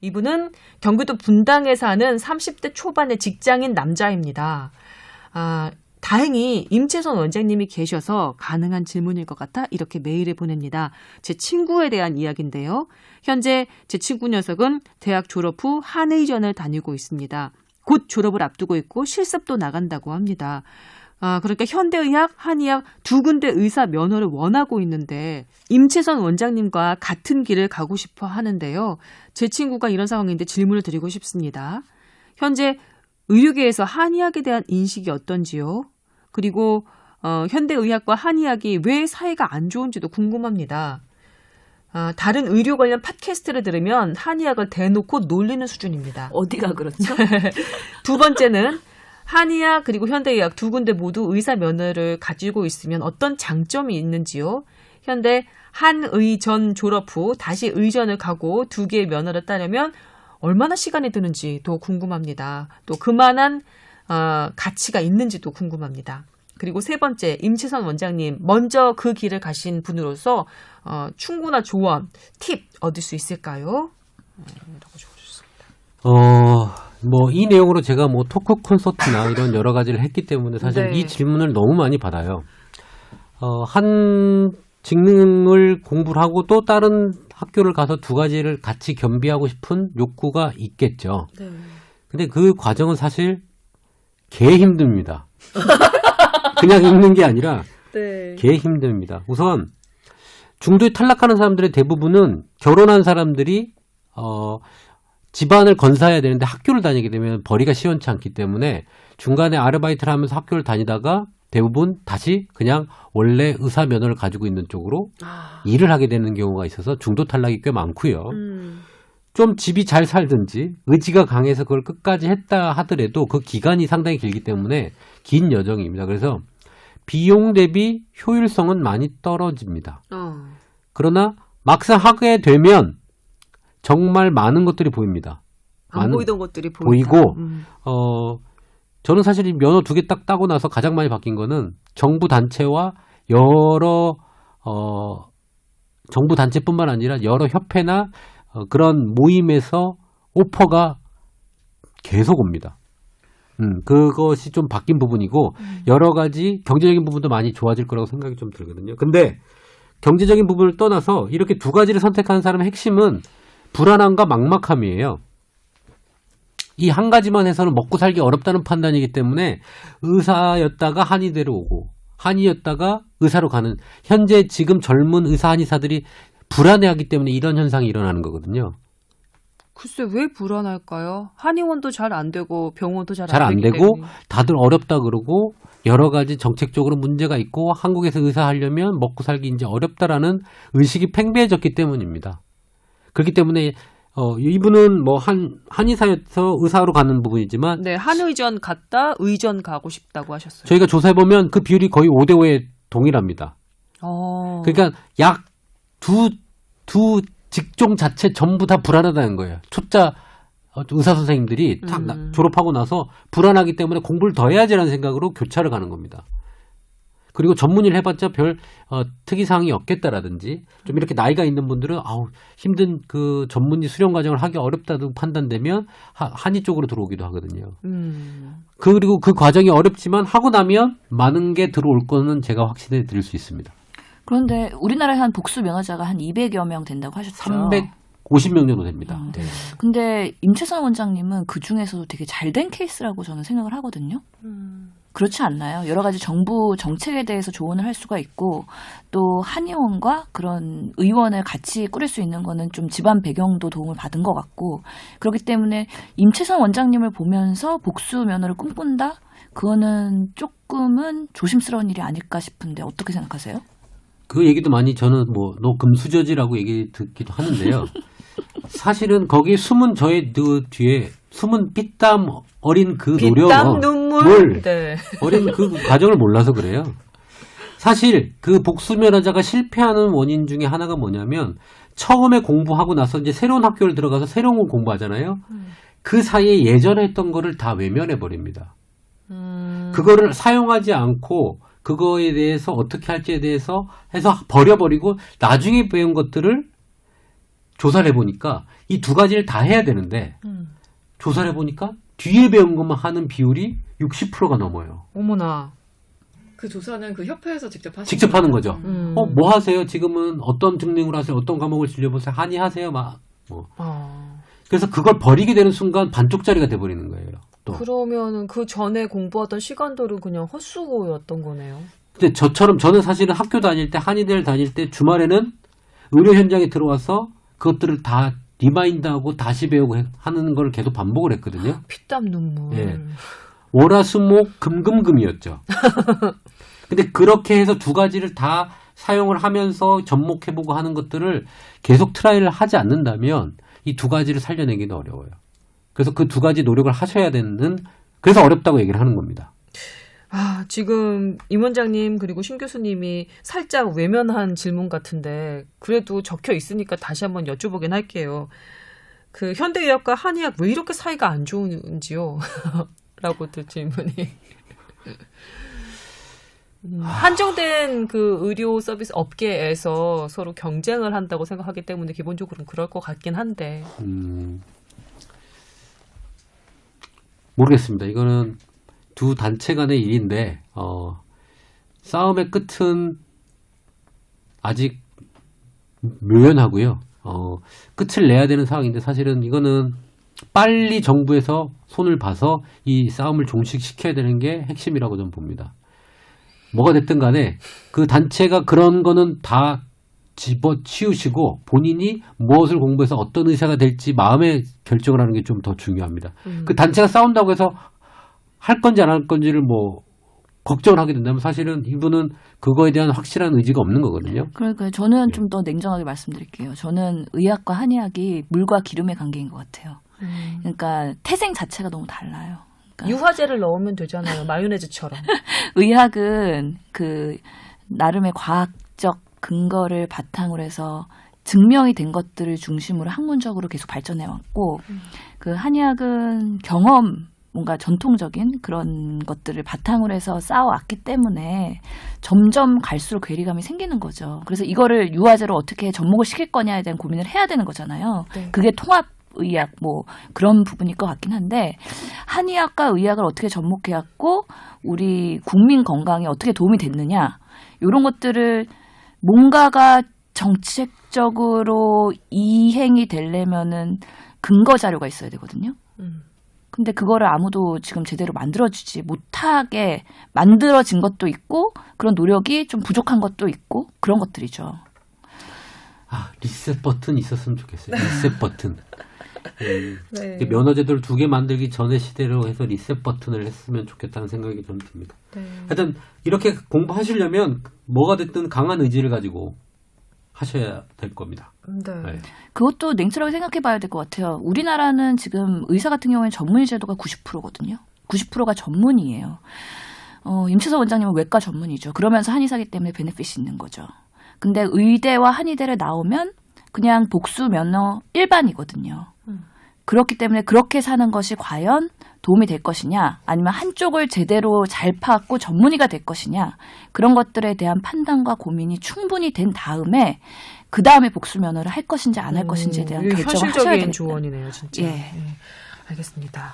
이분은 경기도 분당에 사는 30대 초반의 직장인 남자입니다. 다행히 임채선 원장님이 계셔서 가능한 질문일 것 같아 이렇게 메일을 보냅니다. 제 친구에 대한 이야기인데요. 현재 제 친구 녀석은 대학 졸업 후 한의전을 다니고 있습니다. 곧 졸업을 앞두고 있고 실습도 나간다고 합니다. 그러니까 현대의학, 한의학 두 군데 의사 면허를 원하고 있는데 임채선 원장님과 같은 길을 가고 싶어 하는데요. 제 친구가 이런 상황인데 질문을 드리고 싶습니다. 현재 의료계에서 한의학에 대한 인식이 어떤지요? 그리고 현대의학과 한의학이 왜 사이가 안 좋은지도 궁금합니다. 다른 의료 관련 팟캐스트를 들으면 한의학을 대놓고 놀리는 수준입니다. 어디가 그렇죠? 두 번째는 한의학 그리고 현대의학 두 군데 모두 의사 면허를 가지고 있으면 어떤 장점이 있는지요? 현대 한의전 졸업 후 다시 의전을 가고 두 개의 면허를 따려면 얼마나 시간이 드는지도 궁금합니다. 또 그만한 가치가 있는지도 궁금합니다. 그리고 세 번째, 임채선 원장님, 먼저 그 길을 가신 분으로서 충고나 조언, 팁 얻을 수 있을까요? 라고 적어주셨습니다. 이 내용으로 제가 토크 콘서트나 이런 여러 가지를 했기 때문에 사실 네. 이 질문을 너무 많이 받아요. 한 직능을 공부를 하고 또 다른 학교를 가서 두 가지를 같이 겸비하고 싶은 욕구가 있겠죠. 네. 근데 그 과정은 사실 개 힘듭니다. 그냥 읽는 게 아니라 네. 개 힘듭니다. 우선 중도에 탈락하는 사람들의 대부분은 결혼한 사람들이 집안을 건사해야 되는데 학교를 다니게 되면 벌이가 시원치 않기 때문에 중간에 아르바이트를 하면서 학교를 다니다가 대부분 다시 그냥 원래 의사 면허를 가지고 있는 쪽으로 일을 하게 되는 경우가 있어서 중도 탈락이 꽤 많고요. 좀 집이 잘 살든지 의지가 강해서 그걸 끝까지 했다 하더라도 그 기간이 상당히 길기 때문에 긴 여정입니다. 그래서 비용 대비 효율성은 많이 떨어집니다. 그러나 막상 하게 되면 정말 많은 것들이 보입니다. 안 보이던 것들이 보이고 저는 사실 이 면허 두 개 딱 따고 나서 가장 많이 바뀐 거는 정부 단체와 여러 정부 단체뿐만 아니라 여러 협회나 그런 모임에서 오퍼가 계속 옵니다. 그것이 좀 바뀐 부분이고 여러 가지 경제적인 부분도 많이 좋아질 거라고 생각이 좀 들거든요. 근데 경제적인 부분을 떠나서 이렇게 두 가지를 선택하는 사람의 핵심은 불안함과 막막함이에요. 이 한 가지만 해서는 먹고 살기 어렵다는 판단이기 때문에 의사였다가 한의대로 오고 한의였다가 의사로 가는 현재 지금 젊은 의사 한의사들이 불안해하기 때문에 이런 현상이 일어나는 거거든요. 글쎄 왜 불안할까요? 한의원도 잘 안 되고 병원도 잘 안 안 되고 때문에. 다들 어렵다 그러고 여러 가지 정책적으로 문제가 있고 한국에서 의사 하려면 먹고 살기 이제 어렵다라는 의식이 팽배해졌기 때문입니다. 그렇기 때문에 이분은 한의사에서 의사로 가는 부분이지만 네, 한의전 갔다 의전 가고 싶다고 하셨어요. 저희가 조사해보면 그 비율이 거의 5대5에 동일합니다. 그러니까 약 두 직종 자체 전부 다 불안하다는 거예요. 초짜 의사 선생님들이 딱 졸업하고 나서 불안하기 때문에 공부를 더 해야지라는 생각으로 교차를 가는 겁니다. 그리고 전문의를 해봤자 별 특이사항이 없겠다라든지 좀 이렇게 나이가 있는 분들은 힘든 그 전문의 수련 과정을 하기 어렵다고 판단되면 한의 쪽으로 들어오기도 하거든요. 그리고 그 과정이 어렵지만 하고 나면 많은 게 들어올 거는 제가 확신해 드릴 수 있습니다. 그런데 우리나라에 한 복수 면허자가 한 200여 명 된다고 하셨죠. 350명 정도 됩니다. 네. 근데 임채선 원장님은 그 중에서도 되게 잘된 케이스라고 저는 생각을 하거든요. 그렇지 않나요? 여러 가지 정부 정책에 대해서 조언을 할 수가 있고 또 한의원과 그런 의원을 같이 꾸릴 수 있는 거는 좀 집안 배경도 도움을 받은 것 같고 그렇기 때문에 임채선 원장님을 보면서 복수 면허를 꿈꾼다? 그거는 조금은 조심스러운 일이 아닐까 싶은데 어떻게 생각하세요? 그 얘기도 많이 저는 너 금수저지라고 얘기 듣기도 하는데요. 사실은 거기 숨은 저의 그 뒤에 숨은 피땀 어린 그 노력, 피땀 눈물, 네. 어린 그 과정을 몰라서 그래요. 사실 그 복수면허자가 실패하는 원인 중에 하나가 뭐냐면 처음에 공부하고 나서 이제 새로운 학교를 들어가서 새로운 걸 공부하잖아요. 그 사이에 예전에 했던 거를 다 외면해 버립니다. 그거를 사용하지 않고 그거에 대해서 어떻게 할지에 대해서 해서 버려버리고 나중에 배운 것들을 조사를 해보니까 이 두 가지를 다 해야 되는데 조사를 해보니까 뒤에 배운 것만 하는 비율이 60%가 넘어요. 어머나. 그 조사는 그 협회에서 직접 하시는 직접 하는 거죠. 음. 뭐 하세요? 지금은 어떤 등록을 하세요? 어떤 과목을 진료보세요? 한의 하세요? 그래서 그걸 버리게 되는 순간 반쪽짜리가 돼버리는 거예요. 또. 그러면은 그 전에 공부하던 시간들은 그냥 헛수고였던 거네요. 근데 저는 사실은 학교 다닐 때, 한의대를 다닐 때 주말에는 의료 현장에 들어와서 그것들을 다 리마인드하고 다시 배우고 하는 걸 계속 반복을 했거든요. 피땀 눈물. 예. 월화수목 금금금이었죠. 근데 그렇게 해서 두 가지를 다 사용을 하면서 접목해보고 하는 것들을 계속 트라이를 하지 않는다면 이 두 가지를 살려내기는 어려워요. 그래서 그 두 가지 노력을 하셔야 되는, 그래서 어렵다고 얘기를 하는 겁니다. 지금 임 원장님 그리고 신 교수님이 살짝 외면한 질문 같은데 그래도 적혀 있으니까 다시 한번 여쭤보긴 할게요. 그 현대의학과 한의학 왜 이렇게 사이가 안 좋은지요? 라고도 질문이. 한정된 그 의료 서비스 업계에서 서로 경쟁을 한다고 생각하기 때문에 기본적으로는 그럴 것 같긴 한데. 모르겠습니다. 이거는 두 단체 간의 일인데 싸움의 끝은 아직 묘연하고요. 끝을 내야 되는 상황인데 사실은 이거는 빨리 정부에서 손을 봐서 이 싸움을 종식시켜야 되는 게 핵심이라고 저는 봅니다. 뭐가 됐든 간에 그 단체가 그런 거는 다 집어치우시고 본인이 무엇을 공부해서 어떤 의사가 될지 마음의 결정을 하는 게 좀 더 중요합니다. 그 단체가 싸운다고 해서 할 건지 안 할 건지를 뭐 걱정을 하게 된다면 사실은 이분은 그거에 대한 확실한 의지가 없는 거거든요. 그러니까 저는 좀 더 냉정하게 말씀드릴게요. 저는 의학과 한의학이 물과 기름의 관계인 것 같아요. 그러니까 태생 자체가 너무 달라요. 그러니까 유화제를 넣으면 되잖아요. 마요네즈처럼. 의학은 그 나름의 과학적 근거를 바탕으로 해서 증명이 된 것들을 중심으로 학문적으로 계속 발전해 왔고 그 한의학은 경험 뭔가 전통적인 그런 것들을 바탕으로 해서 쌓아왔기 때문에 점점 갈수록 괴리감이 생기는 거죠. 그래서 이거를 유화제로 어떻게 접목을 시킬 거냐에 대한 고민을 해야 되는 거잖아요. 네. 그게 통합의학 뭐 그런 부분일 것 같긴 한데 한의학과 의학을 어떻게 접목해왔고 우리 국민 건강에 어떻게 도움이 됐느냐 이런 것들을 뭔가가 정책적으로 이행이 되려면은 근거 자료가 있어야 되거든요. 근데 그거를 아무도 지금 제대로 만들어주지 못하게 만들어진 것도 있고 그런 노력이 좀 부족한 것도 있고 그런 것들이죠. 리셋 버튼 있었으면 좋겠어요. 리셋 버튼. 네. 면허제도를 2개 만들기 전의 시대로 해서 리셋 버튼을 했으면 좋겠다는 생각이 좀 듭니다. 하여튼 이렇게 공부하시려면 뭐가 됐든 강한 의지를 가지고 하셔야 될 겁니다. 네. 그것도 냉철하게 생각해 봐야 될 것 같아요. 우리나라는 지금 의사 같은 경우에는 전문의 제도가 90%거든요. 90%가 전문이에요. 임채선 원장님은 외과 전문이죠. 그러면서 한의사기 때문에 베네핏이 있는 거죠. 근데 의대와 한의대를 나오면 그냥 복수 면허 일반이거든요. 그렇기 때문에 그렇게 사는 것이 과연 도움이 될 것이냐 아니면 한쪽을 제대로 잘 파악고 전문의가 될 것이냐 그런 것들에 대한 판단과 고민이 충분히 된 다음에 그 다음에 복수 면허를 할 것인지 안 할 것인지에 대한 결정을 하셔야 현실적인 됩니다. 조언이네요, 진짜. 예. 알겠습니다.